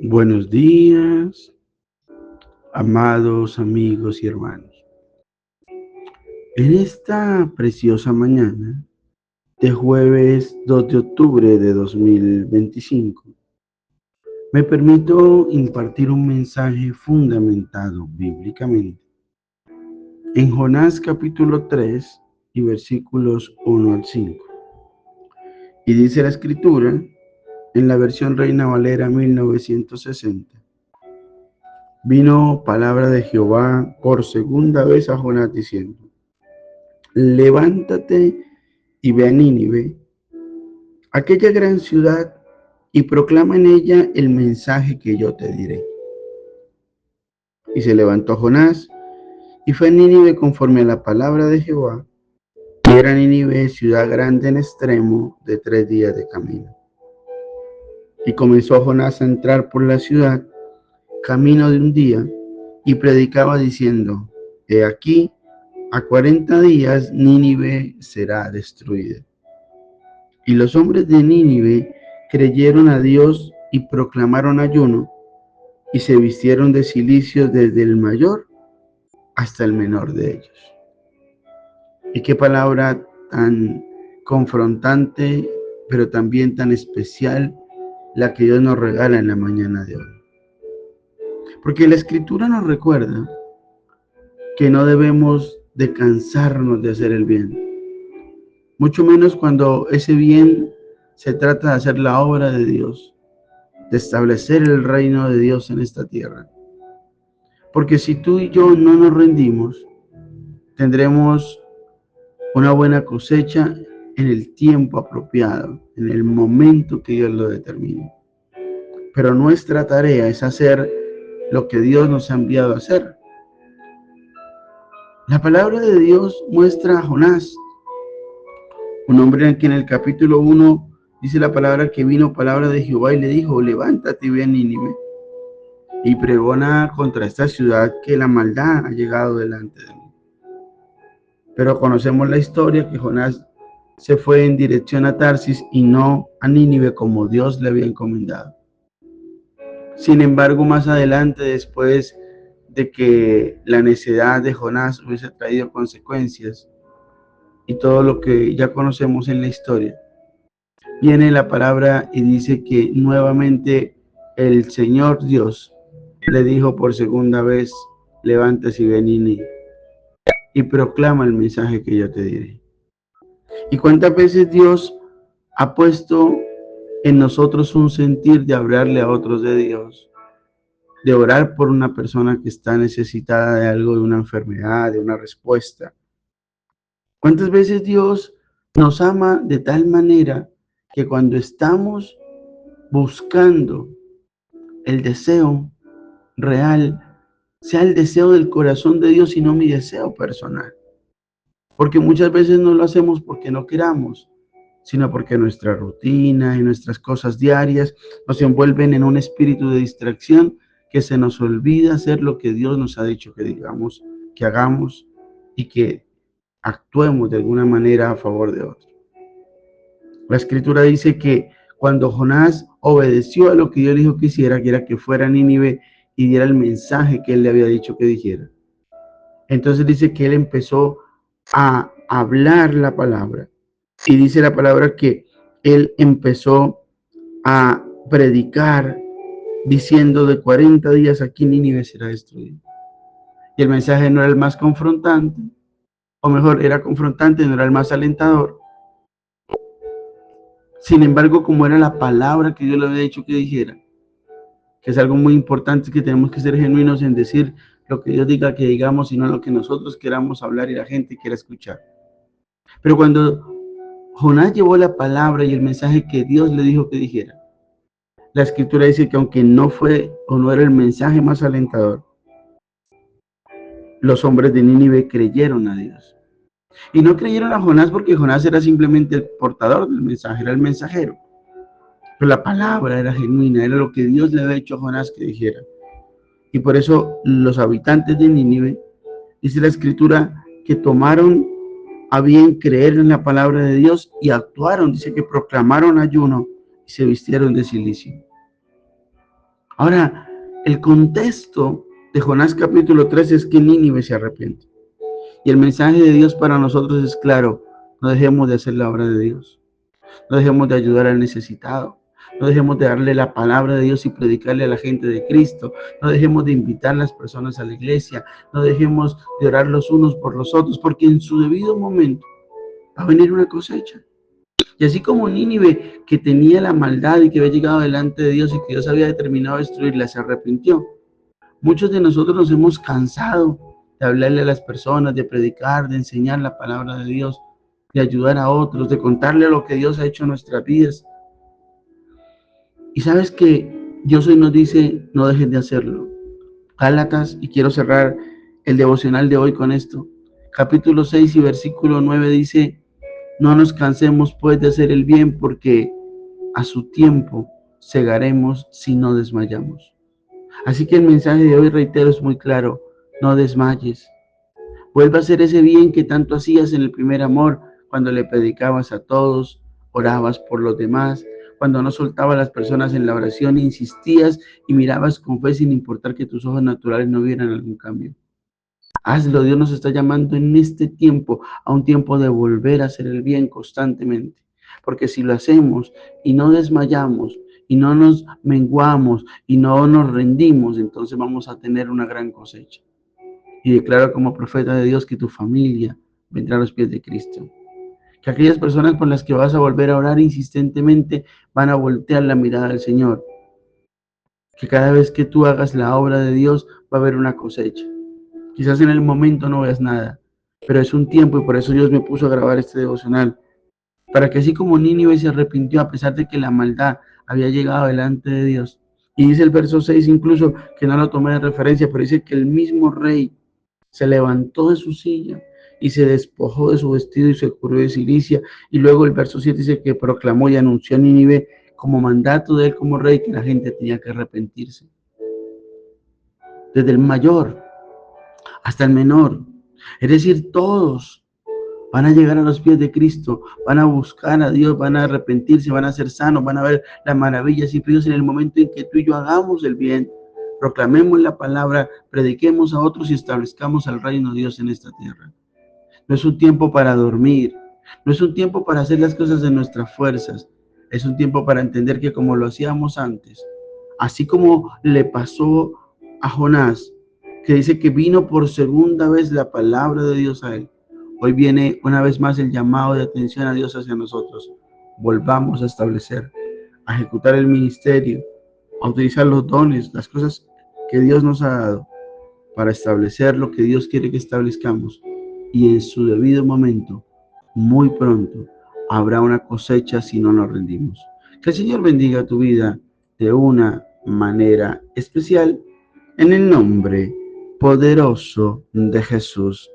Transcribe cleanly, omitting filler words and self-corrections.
Buenos días, amados amigos y hermanos. En esta preciosa mañana de jueves 2 de octubre de 2025, me permito impartir un mensaje fundamentado bíblicamente en Jonás capítulo 3 y versículos 1 al 5. Y dice la escritura en la versión Reina Valera 1960. Vino palabra de Jehová por segunda vez a Jonás diciendo: levántate y ve a Nínive, aquella gran ciudad, y proclama en ella el mensaje que yo te diré. Y se levantó Jonás y fue a Nínive conforme a la palabra de Jehová, y era Nínive ciudad grande en extremo de 3 días de camino. Y comenzó Jonás a entrar por la ciudad, camino de un día, y predicaba diciendo: he aquí, a 40 días Nínive será destruida. Y los hombres de Nínive creyeron a Dios y proclamaron ayuno, y se vistieron de cilicio desde el mayor hasta el menor de ellos. Y qué palabra tan confrontante, pero también tan especial, la que Dios nos regala en la mañana de hoy. Porque la Escritura nos recuerda que no debemos de cansarnos de hacer el bien, mucho menos cuando ese bien se trata de hacer la obra de Dios, de establecer el reino de Dios en esta tierra. Porque si tú y yo no nos rendimos, tendremos una buena cosecha en el tiempo apropiado, en el momento que Dios lo determine. Pero nuestra tarea es hacer lo que Dios nos ha enviado a hacer. La palabra de Dios muestra a Jonás, un hombre en quien en el capítulo 1 dice la palabra que vino palabra de Jehová y le dijo: levántate y ve a Nínive y pregona contra esta ciudad, que la maldad ha llegado delante de mí. Pero conocemos la historia, que Jonás se fue en dirección a Tarsis y no a Nínive como Dios le había encomendado. Sin embargo, más adelante, después de que la necedad de Jonás hubiese traído consecuencias y todo lo que ya conocemos en la historia, viene la palabra y dice que nuevamente el Señor Dios le dijo por segunda vez: levántese y ve a Nínive y proclama el mensaje que yo te diré. ¿Y cuántas veces Dios ha puesto en nosotros un sentir de hablarle a otros de Dios, de orar por una persona que está necesitada de algo, de una enfermedad, de una respuesta? ¿Cuántas veces Dios nos ama de tal manera que cuando estamos buscando el deseo real, sea el deseo del corazón de Dios y no mi deseo personal? Porque muchas veces no lo hacemos porque no queramos, sino porque nuestra rutina y nuestras cosas diarias nos envuelven en un espíritu de distracción, que se nos olvida hacer lo que Dios nos ha dicho que digamos, que hagamos, y que actuemos de alguna manera a favor de otro. La Escritura dice que cuando Jonás obedeció a lo que Dios dijo que hiciera, que era que fuera a Nínive y diera el mensaje que él le había dicho que dijera, entonces dice que él empezó a hablar la palabra. Y dice la palabra que él empezó a predicar diciendo: de 40 días aquí Nínive será destruido. Y el mensaje no era el más confrontante, o mejor, era confrontante, no era el más alentador. Sin embargo, como era la palabra que Dios le había dicho que dijera, que es algo muy importante, que tenemos que ser genuinos en decir lo que Dios diga que digamos, y no lo que nosotros queramos hablar y la gente quiera escuchar. Pero cuando Jonás llevó la palabra y el mensaje que Dios le dijo que dijera, la Escritura dice que aunque no fue o no era el mensaje más alentador, los hombres de Nínive creyeron a Dios. Y no creyeron a Jonás porque Jonás era simplemente el portador del mensaje, era el mensajero. Pero la palabra era genuina, era lo que Dios le había hecho a Jonás que dijera. Y por eso los habitantes de Nínive, dice la Escritura, que tomaron a bien creer en la palabra de Dios y actuaron. Dice que proclamaron ayuno y se vistieron de cilicio. Ahora, el contexto de Jonás capítulo 3 es que Nínive se arrepiente. Y el mensaje de Dios para nosotros es claro: no dejemos de hacer la obra de Dios, no dejemos de ayudar al necesitado, no dejemos de darle la palabra de Dios y predicarle a la gente de Cristo, no dejemos de invitar a las personas a la iglesia, no dejemos de orar los unos por los otros, porque en su debido momento va a venir una cosecha. Y así como Nínive, que tenía la maldad y que había llegado delante de Dios y que Dios había determinado destruirla, se arrepintió, muchos de nosotros nos hemos cansado de hablarle a las personas, de predicar, de enseñar la palabra de Dios, de ayudar a otros, de contarle lo que Dios ha hecho en nuestras vidas. Y sabes que Dios hoy nos dice: no dejes de hacerlo. Gálatas, y quiero cerrar el devocional de hoy con esto. Capítulo 6 y versículo 9 dice: no nos cansemos pues de hacer el bien, porque a su tiempo segaremos si no desmayamos. Así que el mensaje de hoy, reitero, es muy claro: no desmayes. Vuelve a hacer ese bien que tanto hacías en el primer amor, cuando le predicabas a todos, orabas por los demás, cuando no soltabas a las personas en la oración, insistías y mirabas con fe sin importar que tus ojos naturales no vieran algún cambio. Hazlo. Dios nos está llamando en este tiempo a un tiempo de volver a hacer el bien constantemente. Porque si lo hacemos y no desmayamos y no nos menguamos y no nos rendimos, entonces vamos a tener una gran cosecha. Y declaro como profeta de Dios que tu familia vendrá a los pies de Cristo. Que aquellas personas con las que vas a volver a orar insistentemente van a voltear la mirada al Señor. Que cada vez que tú hagas la obra de Dios va a haber una cosecha. Quizás en el momento no veas nada, pero es un tiempo, y por eso Dios me puso a grabar este devocional, para que así como Nínive se arrepintió a pesar de que la maldad había llegado delante de Dios. Y dice el verso 6 incluso, que no lo tomé de referencia, pero dice que el mismo rey se levantó de su silla y se despojó de su vestido y se cubrió de cilicia. Y luego el verso 7 dice que proclamó y anunció a Nínive como mandato de él como rey que la gente tenía que arrepentirse. Desde el mayor hasta el menor. Es decir, todos van a llegar a los pies de Cristo, van a buscar a Dios, van a arrepentirse, van a ser sanos, van a ver las maravillas y Dios en el momento en que tú y yo hagamos el bien, proclamemos la palabra, prediquemos a otros y establezcamos el reino de Dios en esta tierra. No es un tiempo para dormir, no es un tiempo para hacer las cosas de nuestras fuerzas, es un tiempo para entender que como lo hacíamos antes, así como le pasó a Jonás, que dice que vino por segunda vez la palabra de Dios a él, hoy viene una vez más el llamado de atención a Dios hacia nosotros. Volvamos a establecer, a ejecutar el ministerio, a utilizar los dones, las cosas que Dios nos ha dado para establecer lo que Dios quiere que establezcamos. Y en su debido momento, muy pronto, habrá una cosecha si no nos rendimos. Que el Señor bendiga tu vida de una manera especial, en el nombre poderoso de Jesús.